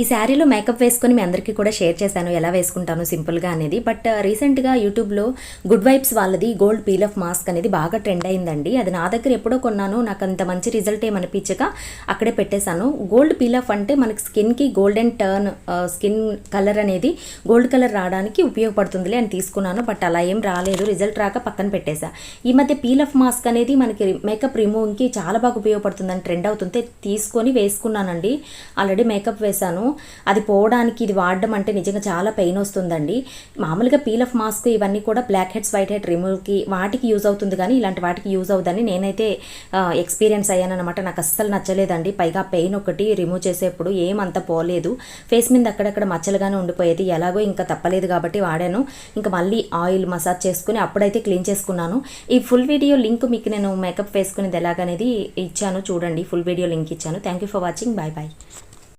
ఈ శారీలో మేకప్ వేసుకొని మీ అందరికీ కూడా షేర్ చేశాను ఎలా వేసుకుంటాను సింపుల్గా అనేది. బట్ రీసెంట్గా యూట్యూబ్లో గుడ్ వైబ్స్ వాళ్ళది గోల్డ్ పీల్ ఆఫ్ మాస్క్ అనేది బాగా ట్రెండ్ అయిందండి. అది నా దగ్గర ఎప్పుడో కొన్నాను, నాకు అంత మంచి రిజల్ట్ ఏమనిపించక అక్కడే పెట్టేశాను. గోల్డ్ పీల్ ఆఫ్ అంటే మనకి స్కిన్కి గోల్డెన్ టర్న్, స్కిన్ కలర్ అనేది గోల్డ్ కలర్ రావడానికి ఉపయోగపడుతుందిలే అని తీసుకున్నాను. బట్ అలా ఏం రాలేదు, రిజల్ట్ రాక పక్కన పెట్టేశా. ఈ మధ్య పీల్ ఆఫ్ మాస్క్ అనేది మనకి మేకప్ రిమూవ్కి చాలా బాగా ఉపయోగపడుతుందని ట్రెండ్ అవుతుంటే తీసుకొని వేసుకున్నానండి. ఆల్రెడీ మేకప్ వేశాను. అది పోవడానికి ఇది వాడడం అంటే నిజంగా చాలా పెయిన్ వస్తుందండి. మామూలుగా పీల్ ఆఫ్ మాస్క్ ఇవన్నీ కూడా బ్లాక్ హెడ్స్ వైట్ హెడ్ రిమూవ్కి వాటికి యూజ్ అవుతుంది, కానీ ఇలాంటి వాటికి యూజ్ అవుతుందని నేనైతే ఎక్స్పీరియన్స్ అయ్యానమాట. నాకు అస్సలు నచ్చలేదండి. పైగా పెయిన్ ఒకటి రిమూవ్ చేసేప్పుడు ఏమంత పోలేదు, ఫేస్ మీద అక్కడక్కడ మచ్చలుగానే ఉండిపోయేది. ఎలాగో ఇంకా తప్పలేదు కాబట్టి వాడాను. ఇంకా మళ్ళీ ఆయిల్ మసాజ్ చేసుకుని అప్పుడైతే క్లీన్ చేసుకున్నాను. ఈ ఫుల్ వీడియో లింక్ మీకు నేను మేకప్ వేసుకునేది ఎలాగనేది ఇచ్చాను చూడండి, ఫుల్ వీడియో లింక్ ఇచ్చాను. Thank you for watching. Bye bye.